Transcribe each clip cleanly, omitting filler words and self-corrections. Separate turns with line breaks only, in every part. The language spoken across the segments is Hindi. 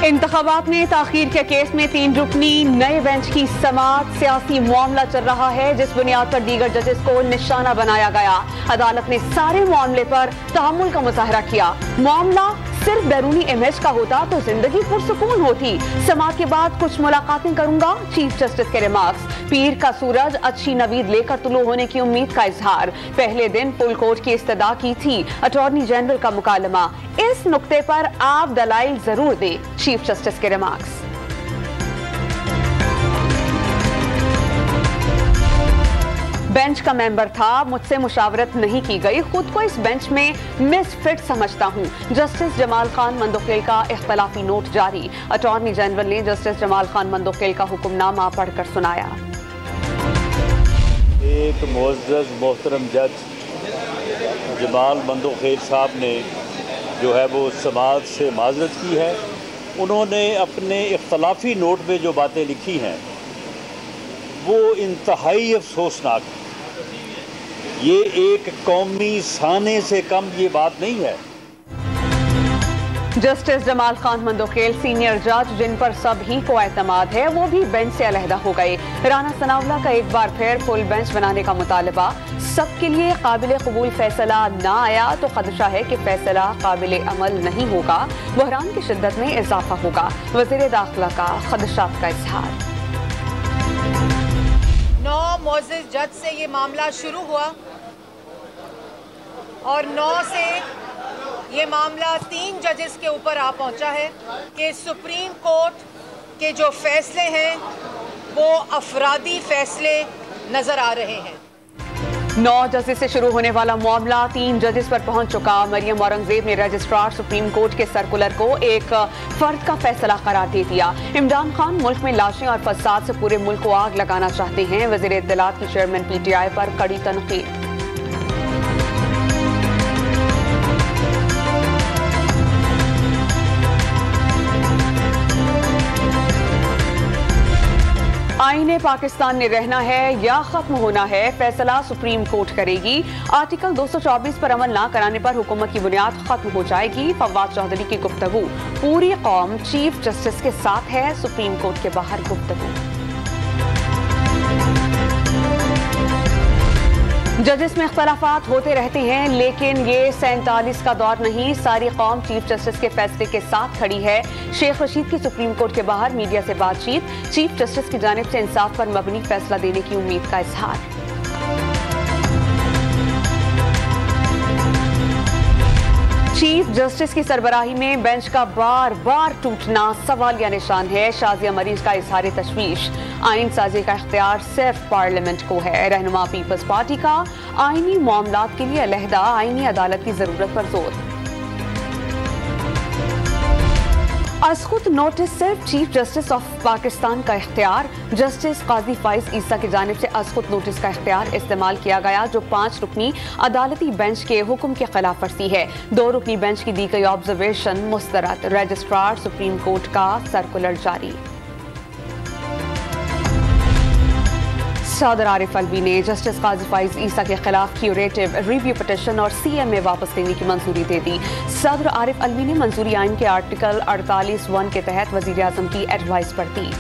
इंतखाबात में ताखीर के केस में 3 रुकनी नए बेंच की समाअत। सियासी मामला चल रहा है जिस बुनियाद पर दीगर जजेस को निशाना बनाया गया। अदालत ने सारे मामले पर तहम्मुल का मुजाहरा किया। मामला सिर्फ बैरूनी इमेज का होता तो जिंदगी पुरसुकून होती। समाअत के बाद कुछ मुलाकातें करूंगा, चीफ जस्टिस के रिमार्क्स। पीर का सूरज अच्छी नवीद लेकर तुलू होने की उम्मीद का इजहार। पहले दिन फुल कोर्ट की इस्तदा की थी अटॉर्नी जनरल का मुकालमा। इस नुक्ते पर आप दलाइल जरूर दें, चीफ जस्टिस के रिमार्क्स। बेंच का मेंबर था, मुझसे मुशावरत नहीं की गई, खुद को इस बेंच में मिसफिट समझता हूं। जस्टिस जमाल खान मंदोखेल का इख्तलाफी नोट जारी। अटॉर्नी जनरल ने जस्टिस जमाल खान मंदोखेल का हुक्मनामा पढ़कर सुनाया।
एक मुअज़्ज़ज़ मोहतरम जज जमाल मंदोखेल साहब ने जो है वो समाअत से माज़रत की है। उन्होंने अपने इख्तलाफी नोट में जो बातें लिखी हैं वो इंतहाई अफसोसनाक है। ये एक कौमी साने से कम ये बात नहीं है।
जस्टिस जमाल खान मंदोखेल सीनियर जज जिन पर सभी को एतमाद है वो भी बेंच से अलहदा हो गए। राना सनाउल्लाह का एक बार फिर फुल बेंच बनाने का मुतालबा। सबके लिए काबिल कबूल फैसला ना आया तो खदशा है कि फैसला काबिल अमल नहीं होगा, बहरान की शिद्दत में इजाफा होगा। वज़ीर दाखिला का खदशात का इजहार।
9 मुअज़्ज़ज़ जज से ये मामला शुरू हुआ और 9 से ये मामला 3 जजेस के ऊपर आ पहुंचा है कि सुप्रीम कोर्ट के जो फैसले हैं वो अफरादी फैसले नजर आ रहे हैं।
9 जजेस से शुरू होने वाला मामला 3 जजेस पर पहुंच चुका। मरियम औरंगजेब ने रजिस्ट्रार सुप्रीम कोर्ट के सर्कुलर को एक फर्द का फैसला करार दे दिया। इमरान खान मुल्क में लाशें और फसाद से पूरे मुल्क को आग लगाना चाहते हैं। वज़ीर इत्तलात की चेयरमैन PTI पर कड़ी तनकीद। आईने पाकिस्तान में रहना है या खत्म होना है, फैसला सुप्रीम कोर्ट करेगी। आर्टिकल 224 पर अमल न कराने पर हुकूमत की बुनियाद खत्म हो जाएगी। फवाद चौधरी की गुफ्तगू। पूरी कौम चीफ जस्टिस के साथ है, सुप्रीम कोर्ट के बाहर गुफ्तगू। जजेस में इख्तलाफात होते रहते हैं लेकिन ये 47 का दौर नहीं। सारी कौम चीफ जस्टिस के फैसले के साथ खड़ी है। शेख रशीद की सुप्रीम कोर्ट के बाहर मीडिया से बातचीत। चीफ जस्टिस की जानिब से इंसाफ पर मबनी फैसला देने की उम्मीद का इजहार। चीफ जस्टिस की सरबराही में बेंच का बार बार टूटना सवालिया निशान है। शाजिया मरीज का इजहार तशवीश। आइन साजी का इख्तियार सिर्फ पार्लियामेंट को है। रहनुमा पीपल्स पार्टी का आइनी मामलात के लिए अलहदा आइनी अदालत की जरूरत पर जोर। असखुद नोटिस सिर्फ चीफ जस्टिस ऑफ पाकिस्तान का इख्तियार। जस्टिस काजी फाइज ईसा की जानिब से असखुद नोटिस का इख्तियार इस्तेमाल किया गया जो 5 रुकनी अदालती बेंच के हुक्म के खिलाफ वर्जी है। 2 रुकनी बेंच की दी गई ऑब्जर्वेशन मुस्तरद। रजिस्ट्रार सुप्रीम कोर्ट का सर्कुलर जारी। सदर आरिफ अलवी ने जस्टिस काजी फाइज ईसा के खिलाफ क्यूरेटिव रिव्यू पिटिशन और CM में वापस लेने की मंजूरी दे दी। सदर आरिफ अलवी ने मंजूरी आइन के आर्टिकल 48(1) के तहत वजीर आजम की एडवाइस पर दी।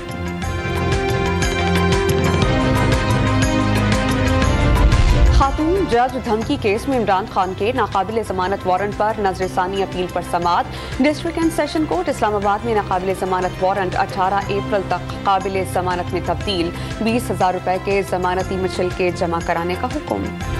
खातून जज धमकी केस में इमरान खान के नाकाबिल जमानत वारंट पर नजरसानी अपील पर समाअत। District and session court Islamabad में नाकाबिल जमानत वारंट 18 अप्रैल तक काबिल जमानत में तब्दील। 20,000 रुपए के जमानती मचलके जमा कराने का हुक्म।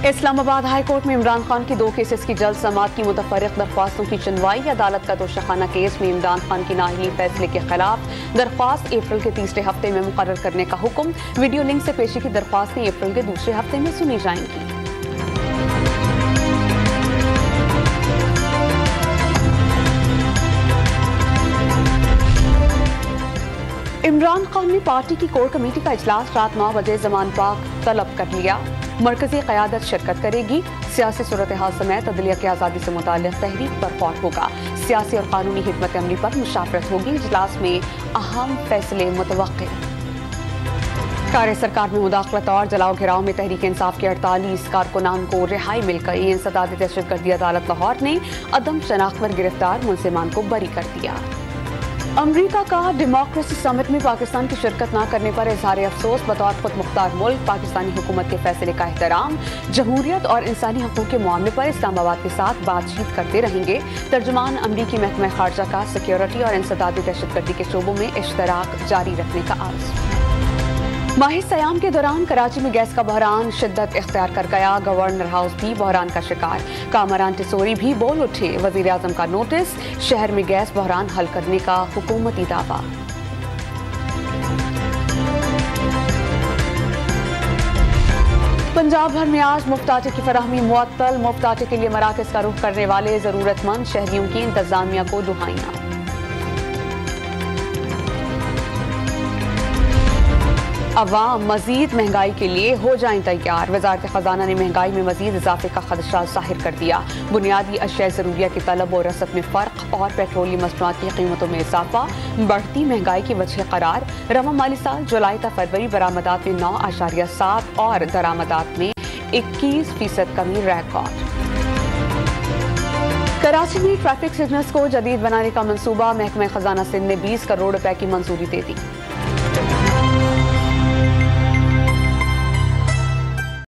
इस्लामाबाद हाई कोर्ट में इमरान खान की 2 केसेस की जल्द समाअत की मुतफर्रिक दरख्वास्तों की सुनवाई। अदालत का तोशाखाना केस में इमरान खान की नाअहली फैसले के खिलाफ दरख्वास्त अप्रैल के तीसरे हफ्ते में मुकर्रर करने का हुक्म। वीडियो लिंक से पेशी की दरख्वास्तें अप्रैल के दूसरे हफ्ते में सुनी जाएंगी। इमरान खान ने पार्टी की कोर कमेटी का इजलास रात 9 बजे जमान पाक तलब कर लिया। मरकजी क़यादत शिरकत करेगी। सियासी सूरत हाल समेत अदलिया की आज़ादी से मुताल्लिक़ तहरीक पर गौर होगा। सियासी और कानूनी हिकमत अमली पर मुशावरत होगी। इजलास में अहम फैसले मुतवक्किल। कार्य सरकार में मुदाखलत और जलाओ घिराव में तहरीक इंसाफ के 48 कारकुनान को रिहाई मिल गई। इंसदाद दहशतगर्दी अदालत लाहौर ने अदम शनाख्त पर गिरफ्तार मुलजिमान को बरी कर दिया। अमरीका का डेमोक्रेसी समिट में पाकिस्तान की शिरकत न करने पर इजहार अफसोस। बतौर खुद मुख्तार मुल्क पाकिस्तानी हुकूमत के फैसले का एहतराम, जमहूरियत और इंसानी हकूक़ के मामले पर इस्लामाबाद के साथ बातचीत करते रहेंगे। तर्जुमान अमरीकी महकमा खारजा का सिक्योरिटी और इंसदादी दहशतगर्दी के शोबों में इश्तराक जारी रखने का आर्ज़। माह सयाम के दौरान कराची में गैस का बहरान शिद्दत इख्तियार कर गया। गवर्नर हाउस भी बहरान का शिकार। कामरान टिसोरी भी बोल उठे। वजीर आजम का नोटिस, शहर में गैस बहरान हल करने का हुकूमती दावा। पंजाब भर में आज मुफ्त आटे की फराहमी मुअत्तल। मुफ्त आटे के लिए मराकज का रुख करने वाले जरूरतमंद शहरियों की इंतजामिया को दुहाइयां। अवाम मजीद महंगाई के लिए हो जाएं तैयार। वजारत खजाना ने महंगाई में मजीद इजाफे का खदशा जाहिर कर दिया। बुनियादी अशिया ज़रूरिया की तलब और रसद में फ़र्क और पेट्रोलियम मसनूआत की कीमतों में इजाफा बढ़ती महंगाई की वजह करार। रवा माली साल जुलाई ta फरवरी बरामदात में 9.7 और दरामदात में 21% कमी रिकॉर्ड। कराची में ट्रैफिक सिग्नल्स को जदीद बनाने का मंसूबा। महकमा खजाना सिंध ने 20 करोड़ रुपए की मंजूरी दे दी।